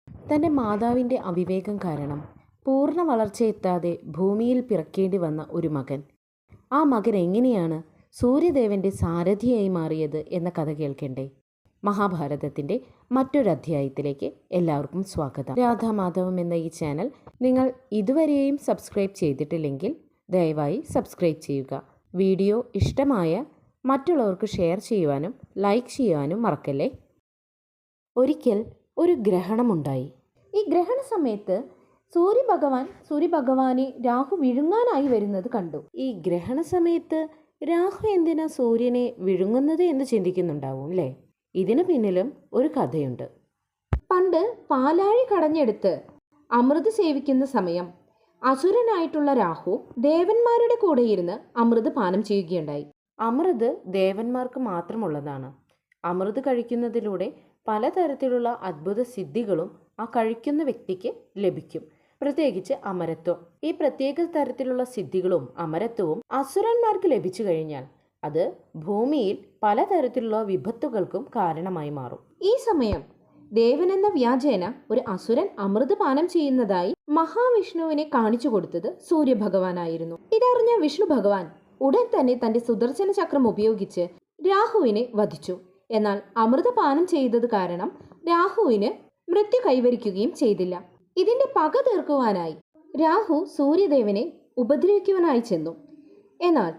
തൻ്റെ മാതാവിൻ്റെ അവിവേകം കാരണം പൂർണ്ണ വളർച്ചയെത്താതെ ഭൂമിയിൽ പിറക്കേണ്ടി വന്ന ഒരു മകൻ. ആ മകൻ എങ്ങനെയാണ് സൂര്യദേവൻ്റെ സാരഥിയായി മാറിയത് എന്ന കഥ കേൾക്കണ്ടേ? മഹാഭാരതത്തിൻ്റെ മറ്റൊരധ്യായത്തിലേക്ക് എല്ലാവർക്കും സ്വാഗതം. രാധാമാധവം എന്ന ഈ ചാനൽ നിങ്ങൾ ഇതുവരെയും സബ്സ്ക്രൈബ് ചെയ്തിട്ടില്ലെങ്കിൽ ദയവായി സബ്സ്ക്രൈബ് ചെയ്യുക. വീഡിയോ ഇഷ്ടമായ മറ്റുള്ളവർക്ക് ഷെയർ ചെയ്യുവാനും ലൈക്ക് ചെയ്യുവാനും മറക്കല്ലേ. ഒരിക്കൽ ഒരു ഗ്രഹണമുണ്ടായി. ഈ ഗ്രഹണ സമയത്ത് സൂര്യഭഗവാനെ രാഹു വിഴുങ്ങാനായി വരുന്നത് കണ്ടു. ഈ ഗ്രഹണ സമയത്ത് രാഹു എന്തിനാ സൂര്യനെ വിഴുങ്ങുന്നത് എന്ന് ചിന്തിക്കുന്നുണ്ടാവും അല്ലേ? ഇതിന് പിന്നിലും ഒരു കഥയുണ്ട്. പണ്ട് പാലാഴി കടഞ്ഞെടുത്ത് അമൃത് സേവിക്കുന്ന സമയം അസുരനായിട്ടുള്ള രാഹു ദേവന്മാരുടെ കൂടെ ഇരുന്ന് അമൃത് പാനം ചെയ്യുകയുണ്ടായി. അമൃത് ദേവന്മാർക്ക് മാത്രമുള്ളതാണ്. അമൃത് കഴിക്കുന്നതിലൂടെ പലതരത്തിലുള്ള അത്ഭുത സിദ്ധികളും ആ കഴിക്കുന്ന വ്യക്തിക്ക് ലഭിക്കും. പ്രത്യേകിച്ച് അമരത്വം. ഈ പ്രത്യേക തരത്തിലുള്ള സിദ്ധികളും അമരത്വവും അസുരന്മാർക്ക് ലഭിച്ചു കഴിഞ്ഞാൽ അത് ഭൂമിയിൽ പലതരത്തിലുള്ള വിപത്തുകൾക്കും കാരണമായി മാറും. ഈ സമയം ദേവനെന്ന വ്യാജേന ഒരു അസുരൻ അമൃത് പാനം ചെയ്യുന്നതായി മഹാവിഷ്ണുവിനെ കാണിച്ചു കൊടുത്തത് സൂര്യഭഗവാനായിരുന്നു. ഇതറിഞ്ഞ വിഷ്ണു ഭഗവാൻ ഉടൻ തന്നെ തന്റെ സുദർശന ചക്രം ഉപയോഗിച്ച് രാഹുവിനെ വധിച്ചു. എന്നാൽ അമൃതപാനം ചെയ്തത് കാരണം രാഹുവിന് മൃത്യു കൈവരിക്കുകയും ചെയ്തില്ല. ഇതിന്റെ പക തീർക്കുവാനായി രാഹു സൂര്യദേവനെ ഉപദ്രവിക്കുവാനായി ചെന്നു. എന്നാൽ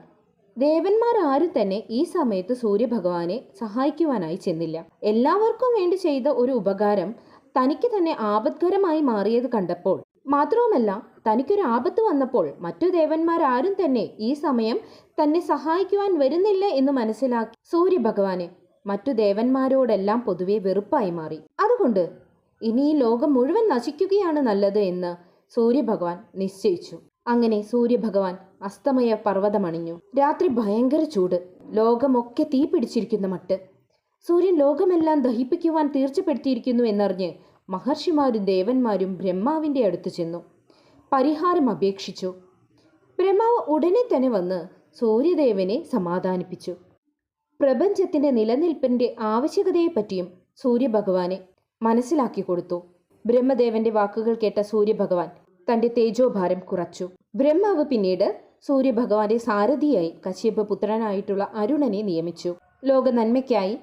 ദേവന്മാർ ആരും തന്നെ ഈ സമയത്ത് സൂര്യഭഗവാനെ സഹായിക്കുവാനായി ചെന്നില്ല. എല്ലാവർക്കും വേണ്ടി ചെയ്ത ഒരു ഉപകാരം തനിക്ക് തന്നെ ആപത്കരമായി മാറിയത് കണ്ടപ്പോൾ, മാത്രവുമല്ല തനിക്കൊരു ആപത്ത് വന്നപ്പോൾ മറ്റു ദേവന്മാരാരും തന്നെ ഈ സമയം തന്നെ സഹായിക്കുവാൻ വരുന്നില്ല എന്ന് മനസ്സിലാക്കി സൂര്യഭഗവാനെ മറ്റു ദേവന്മാരോടെല്ലാം പൊതുവെ വെറുപ്പായി മാറി. അതുകൊണ്ട് ഇനി ഈ ലോകം മുഴുവൻ നശിക്കുകയാണ് നല്ലത് എന്ന് സൂര്യഭഗവാൻ നിശ്ചയിച്ചു. അങ്ങനെ സൂര്യഭഗവാൻ അസ്തമയ പർവ്വതമണിഞ്ഞു. രാത്രി ഭയങ്കര ചൂട്, ലോകമൊക്കെ തീ പിടിച്ചിരിക്കുന്ന മട്ട്. സൂര്യൻ ലോകമെല്ലാം ദഹിപ്പിക്കുവാൻ തീർച്ചപ്പെടുത്തിയിരിക്കുന്നു എന്നറിഞ്ഞ് മഹർഷിമാരും ദേവന്മാരും ബ്രഹ്മാവിൻ്റെ അടുത്ത് ചെന്നു പരിഹാരം അപേക്ഷിച്ചു. ബ്രഹ്മാവ് ഉടനെ തന്നെ വന്ന് സൂര്യദേവനെ സമാധാനിപ്പിച്ചു. പ്രപഞ്ചത്തിന്റെ നിലനിൽപ്പിന്റെ ആവശ്യകതയെപ്പറ്റിയും സൂര്യഭഗവാനെ മനസ്സിലാക്കി കൊടുത്തു. ബ്രഹ്മദേവന്റെ വാക്കുകൾ കേട്ട സൂര്യഭഗവാൻ തന്റെ തേജോഭാരം കുറച്ചു. ബ്രഹ്മാവ് പിന്നീട് സൂര്യഭഗവാന്റെ സാരഥിയായി കശ്യപ പുത്രനായിട്ടുള്ള അരുണനെ നിയമിച്ചു. ലോക നന്മയ്ക്കായി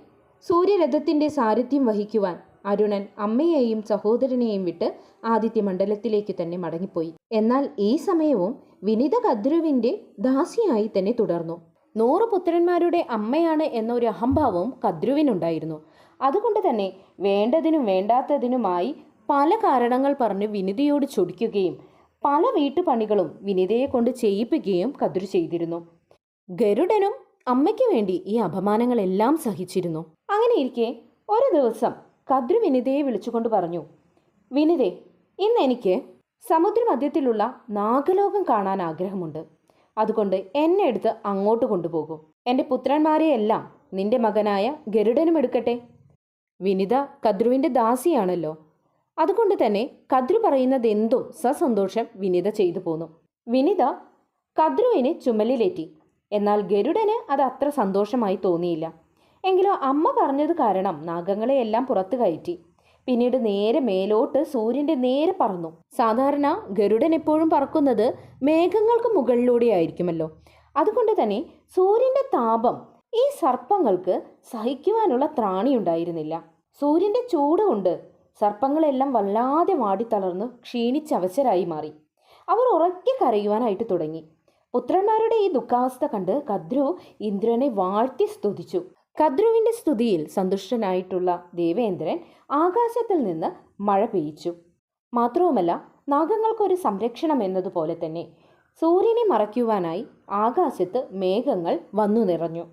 സൂര്യരഥത്തിന്റെ സാരഥ്യം വഹിക്കുവാൻ അരുണൻ അമ്മയെയും സഹോദരനെയും വിട്ട് ആദിത്യമണ്ഡലത്തിലേക്ക് തന്നെ മടങ്ങിപ്പോയി. എന്നാൽ ഈ സമയവും വിനിത കദ്രുവിന്റെ ദാസിയായി തന്നെ തുടർന്നു. 100 പുത്രന്മാരുടെ അമ്മയാണ് എന്നൊരു അഹംഭാവവും കദ്രുവിനുണ്ടായിരുന്നു. അതുകൊണ്ട് തന്നെ വേണ്ടതിനും വേണ്ടാത്തതിനുമായി പല കാരണങ്ങൾ പറഞ്ഞ് വിനിതയോട് ചൊടിക്കുകയും പല വീട്ടുപണികളും വിനിതയെ കൊണ്ട് ചെയ്യിപ്പിക്കുകയും കദ്രു ചെയ്തിരുന്നു. ഗരുഡനും അമ്മയ്ക്ക് വേണ്ടി ഈ അപമാനങ്ങളെല്ലാം സഹിച്ചിരുന്നു. അങ്ങനെയിരിക്കെ ഒരു ദിവസം കദ്രു വിനിതയെ വിളിച്ചുകൊണ്ട് പറഞ്ഞു, വിനിതേ, ഇന്ന് എനിക്ക് സമുദ്രമധ്യത്തിലുള്ള നാഗലോകം കാണാൻ ആഗ്രഹമുണ്ട്. അതുകൊണ്ട് എന്നെ എടുത്ത് അങ്ങോട്ട് കൊണ്ടുപോകും. എൻ്റെ പുത്രന്മാരെയെല്ലാം നിന്റെ മകനായ ഗരുഡനും എടുക്കട്ടെ. വിനിത കദ്രുവിൻ്റെ ദാസിയാണല്ലോ. അതുകൊണ്ട് തന്നെ കദ്രു പറയുന്നത് എന്തും സസന്തോഷം വിനിത ചെയ്തു പോന്നു. വിനിത കദ്രുവിനെ ചുമലിലേറ്റി. എന്നാൽ ഗരുഡന് അത് അത്ര സന്തോഷമായി തോന്നിയില്ല. എങ്കിലും അമ്മ പറഞ്ഞത് കാരണം നാഗങ്ങളെയെല്ലാം പുറത്തു കയറ്റി. പിന്നീട് നേരെ മേലോട്ട് സൂര്യന്റെ നേരെ പറന്നു. സാധാരണ ഗരുഡൻ എപ്പോഴും പറക്കുന്നത് മേഘങ്ങൾക്ക് മുകളിലൂടെ ആയിരിക്കുമല്ലോ. അതുകൊണ്ട് തന്നെ സൂര്യന്റെ താപം ഈ സർപ്പങ്ങൾക്ക് സഹിക്കുവാനുള്ള ത്രാണിയുണ്ടായിരുന്നില്ല. സൂര്യന്റെ ചൂട് കൊണ്ട് സർപ്പങ്ങളെല്ലാം വല്ലാതെ വാടിത്തളർന്ന് ക്ഷീണിച്ചവശരായി മാറി. അവർ ഉറക്കെ കരയുവാനായിട്ട് തുടങ്ങി. പുത്രന്മാരുടെ ഈ ദുഃഖാവസ്ഥ കണ്ട് കദ്രു ഇന്ദ്രനെ വാഴ്ത്തി സ്തുതിച്ചു. കദ്രുവിന്റെ സ്തുതിയിൽ സന്തുഷ്ടനായിട്ടുള്ള ദേവേന്ദ്രൻ ആകാശത്തിൽ നിന്ന് മഴ പെയ്യിച്ചു. മാത്രവുമല്ല, നാഗങ്ങൾക്കൊരു സംരക്ഷണം എന്നതുപോലെ തന്നെ സൂര്യനെ മറയ്ക്കുവാനായി ആകാശത്ത് മേഘങ്ങൾ വന്നു നിറഞ്ഞു.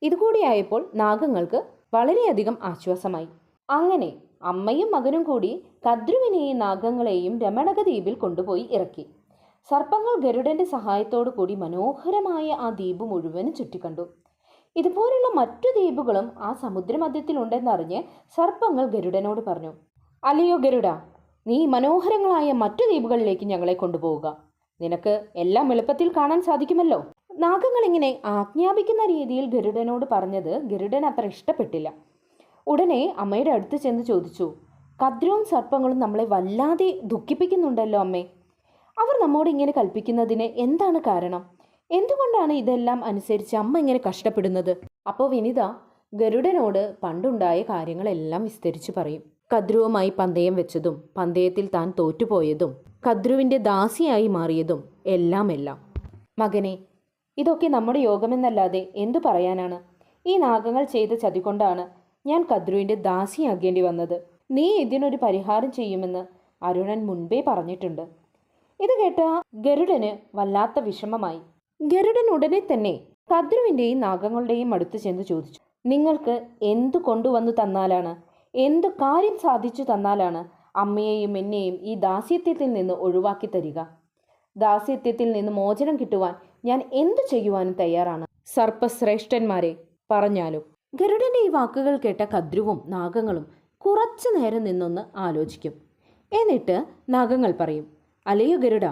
ഇതുകൂടിയായപ്പോൾ നാഗങ്ങൾക്ക് വളരെയധികം ആശ്വാസമായി. അങ്ങനെ അമ്മയും മകനും കൂടി കദ്രുവിനെയും നാഗങ്ങളെയും രമണക ദ്വീപിൽ കൊണ്ടുപോയി ഇറക്കി. സർപ്പങ്ങൾ ഗരുഡന്റെ സഹായത്തോടു കൂടി മനോഹരമായ ആ ദ്വീപ് മുഴുവനും ചുറ്റിക്കണ്ടു. ഇതുപോലുള്ള മറ്റു ദ്വീപുകളും ആ സമുദ്രമധ്യത്തിലുണ്ടെന്നറിഞ്ഞ് സർപ്പങ്ങൾ ഗരുഡനോട് പറഞ്ഞു, അല്ലയോ ഗരുഡ, നീ മനോഹരങ്ങളായ മറ്റു ദ്വീപുകളിലേക്ക് ഞങ്ങളെ കൊണ്ടുപോവുക. നിനക്ക് എല്ലാം എളുപ്പത്തിൽ കാണാൻ സാധിക്കുമല്ലോ. നാഗങ്ങൾ ഇങ്ങനെ ആജ്ഞാപിക്കുന്ന രീതിയിൽ ഗരുഡനോട് പറഞ്ഞത് ഗരുഡൻ അത്ര ഇഷ്ടപ്പെട്ടില്ല. ഉടനെ അമ്മയുടെ അടുത്ത് ചെന്ന് ചോദിച്ചു, കദ്രുവും സർപ്പങ്ങളും നമ്മളെ വല്ലാതെ ദുഃഖിപ്പിക്കുന്നുണ്ടല്ലോ അമ്മേ. അവർ നമ്മോട് ഇങ്ങനെ കൽപ്പിക്കുന്നതിന് എന്താണ് കാരണം? എന്തുകൊണ്ടാണ് ഇതെല്ലാം അനുസരിച്ച് അമ്മ ഇങ്ങനെ കഷ്ടപ്പെടുന്നത്? അപ്പോൾ വിനിത ഗരുഡനോട് പണ്ടുണ്ടായ കാര്യങ്ങളെല്ലാം വിസ്തരിച്ചു പറയും. കദ്രുവുമായി പന്തയം വെച്ചതും പന്തയത്തിൽ താൻ തോറ്റുപോയതും കദ്രുവിൻ്റെ ദാസിയായി മാറിയതും എല്ലാം. മകനെ, ഇതൊക്കെ നമ്മുടെ യോഗമെന്നല്ലാതെ എന്തു പറയാനാണ്? ഈ നാഗങ്ങൾ ചെയ്ത ചതി കൊണ്ടാണ് ഞാൻ കദ്രുവിൻ്റെ ദാസിയാകേണ്ടി വന്നത്. നീ ഇതിനൊരു പരിഹാരം ചെയ്യുമെന്ന് അരുണൻ മുൻപേ പറഞ്ഞിട്ടുണ്ട്. ഇത് കേട്ട ഗരുഡന് വല്ലാത്ത വിഷമമായി. ഗരുഡൻ ഉടനെ തന്നെ കദ്രുവിൻ്റെയും നാഗങ്ങളുടെയും അടുത്ത് ചെന്ന് ചോദിച്ചു, നിങ്ങൾക്ക് എന്തു കൊണ്ടുവന്നു തന്നാലാണ്, എന്തു കാര്യം സാധിച്ചു തന്നാലാണ് അമ്മയെയും എന്നെയും ഈ ദാസ്യത്വത്തിൽ നിന്ന് ഒഴിവാക്കി തരിക? ദാസ്യത്വത്തിൽ നിന്ന് മോചനം കിട്ടുവാൻ ഞാൻ എന്തു ചെയ്യുവാനും തയ്യാറാണ് സർപ്പശ്രേഷ്ഠന്മാരെ, പറഞ്ഞാലും. ഗരുഡന്റെ ഈ വാക്കുകൾ കേട്ട കദ്രുവും നാഗങ്ങളും കുറച്ചു നേരം നിന്നൊന്ന് ആലോചിക്കും. എന്നിട്ട് നാഗങ്ങൾ പറയും, അല്ലയോ ഗരുഡ,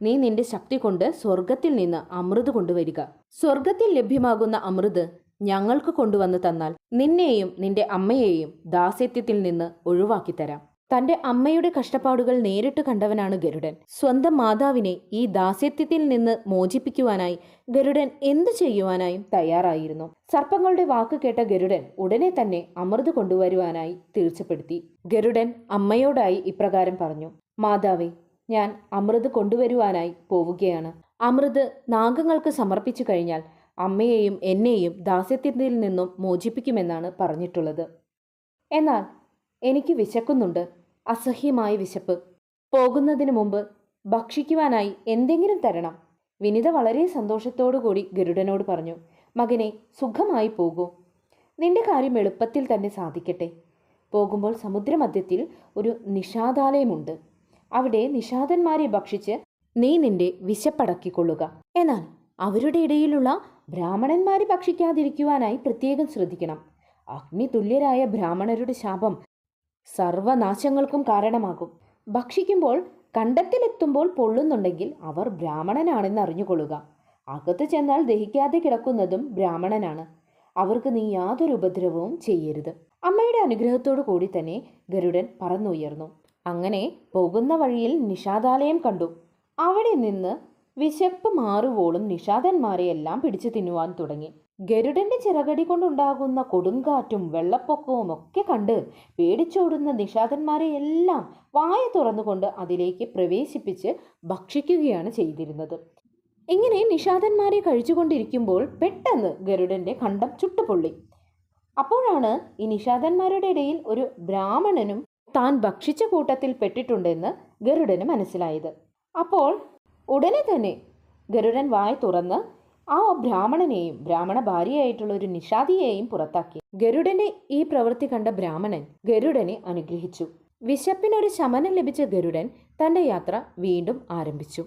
നീ നിന്റെ ശക്തി കൊണ്ട് സ്വർഗത്തിൽ നിന്ന് അമൃത് കൊണ്ടുവരിക. സ്വർഗത്തിൽ ലഭ്യമാകുന്ന അമൃത് ഞങ്ങൾക്ക് കൊണ്ടുവന്ന് തന്നാൽ നിന്നെയും നിന്റെ അമ്മയെയും ദാസ്യത്വത്തിൽ നിന്ന് ഒഴിവാക്കി തരാം. തന്റെ അമ്മയുടെ കഷ്ടപ്പാടുകൾ നേരിട്ട് കണ്ടവനാണ് ഗരുഡൻ. സ്വന്തം മാതാവിനെ ഈ ദാസ്യത്വത്തിൽ നിന്ന് മോചിപ്പിക്കുവാനായി ഗരുഡൻ എന്തു ചെയ്യുവാനായും തയ്യാറായിരുന്നു. സർപ്പങ്ങളുടെ വാക്ക് കേട്ട ഗരുഡൻ ഉടനെ തന്നെ അമൃത് കൊണ്ടുവരുവാനായി തീർച്ചപ്പെടുത്തി. ഗരുഡൻ അമ്മയോടായി ഇപ്രകാരം പറഞ്ഞു, മാതാവേ, ഞാൻ അമൃത് കൊണ്ടുവരുവാനായി പോവുകയാണ്. അമൃത് നാഗങ്ങൾക്ക് സമർപ്പിച്ചു കഴിഞ്ഞാൽ അമ്മയെയും എന്നെയും ദാസ്യത്വത്തിൽ നിന്നും മോചിപ്പിക്കുമെന്നാണ് പറഞ്ഞിട്ടുള്ളത്. എന്നാൽ എനിക്ക് വിശക്കുന്നുണ്ട്, അസഹ്യമായ വിശപ്പ്. പോകുന്നതിന് മുമ്പ് ഭക്ഷിക്കുവാനായി എന്തെങ്കിലും തരണം. വിനിത വളരെ സന്തോഷത്തോടു കൂടി ഗരുഡനോട് പറഞ്ഞു, മകനെ, സുഖമായി പോകൂ. നിന്റെ കാര്യം എളുപ്പത്തിൽ തന്നെ സാധിക്കട്ടെ. പോകുമ്പോൾ സമുദ്രമധ്യത്തിൽ ഒരു നിഷാദാലയമുണ്ട്. അവിടെ നിഷാദന്മാരെ ഭക്ഷിച്ച് നീ നിന്റെ വിശപ്പടക്കിക്കൊള്ളുക. എന്നാൽ അവരുടെ ഇടയിലുള്ള ബ്രാഹ്മണന്മാരെ ഭക്ഷിക്കാതിരിക്കുവാനായി പ്രത്യേകം ശ്രദ്ധിക്കണം. അഗ്നി തുല്യരായ ബ്രാഹ്മണരുടെ ശാപം സർവനാശങ്ങൾക്കും കാരണമാകും. ഭക്ഷിക്കുമ്പോൾ കണ്ടത്തിലെത്തുമ്പോൾ പൊള്ളുന്നുണ്ടെങ്കിൽ അവർ ബ്രാഹ്മണനാണെന്ന് അറിഞ്ഞുകൊള്ളുക. അകത്ത് ചെന്നാൽ ദഹിക്കാതെ കിടക്കുന്നതും ബ്രാഹ്മണനാണ്. അവർക്ക് നീ യാതൊരു ഉപദ്രവവും ചെയ്യരുത്. അമ്മയുടെ അനുഗ്രഹത്തോടു കൂടി തന്നെ ഗരുഡൻ പറന്നുയർന്നു. അങ്ങനെ പോകുന്ന വഴിയിൽ നിഷാദാലയം കണ്ടു. അവിടെ നിന്ന് വിശപ്പ് മാറുവോളും നിഷാദന്മാരെയെല്ലാം പിടിച്ചു തിന്നുവാൻ തുടങ്ങി. ഗരുഡന്റെ ചിറകടി കൊണ്ടുണ്ടാകുന്ന കൊടുങ്കാറ്റും വെള്ളപ്പൊക്കവും ഒക്കെ കണ്ട് പേടിച്ചോടുന്ന നിഷാദന്മാരെയെല്ലാം വായ തുറന്നുകൊണ്ട് അതിലേക്ക് പ്രവേശിപ്പിച്ച് ഭക്ഷിക്കുകയാണ് ചെയ്തിരുന്നത്. ഇങ്ങനെ നിഷാദന്മാരെ കഴിച്ചുകൊണ്ടിരിക്കുമ്പോൾ പെട്ടെന്ന് ഗരുഡന്റെ കണ്ടം ചുട്ടുപൊള്ളി. അപ്പോഴാണ് ഈ നിഷാദന്മാരുടെ ഇടയിൽ ഒരു ബ്രാഹ്മണനും താൻ ഭക്ഷിച്ച കൂട്ടത്തിൽ പെട്ടിട്ടുണ്ടെന്ന് ഗരുഡന് മനസ്സിലായത്. അപ്പോൾ ഉടനെ തന്നെ ഗരുഡൻ വായ തുറന്ന് ആ ബ്രാഹ്മണനെയും ബ്രാഹ്മണ ഭാര്യയായിട്ടുള്ള ഒരു നിഷാദിയെയും പുറത്താക്കി. ഗരുഡന്റെ ഈ പ്രവൃത്തി കണ്ട ബ്രാഹ്മണൻ ഗരുഡനെ അനുഗ്രഹിച്ചു. വിശപ്പിനൊരു ശമനം ലഭിച്ച ഗരുഡൻ തന്റെ യാത്ര വീണ്ടും ആരംഭിച്ചു.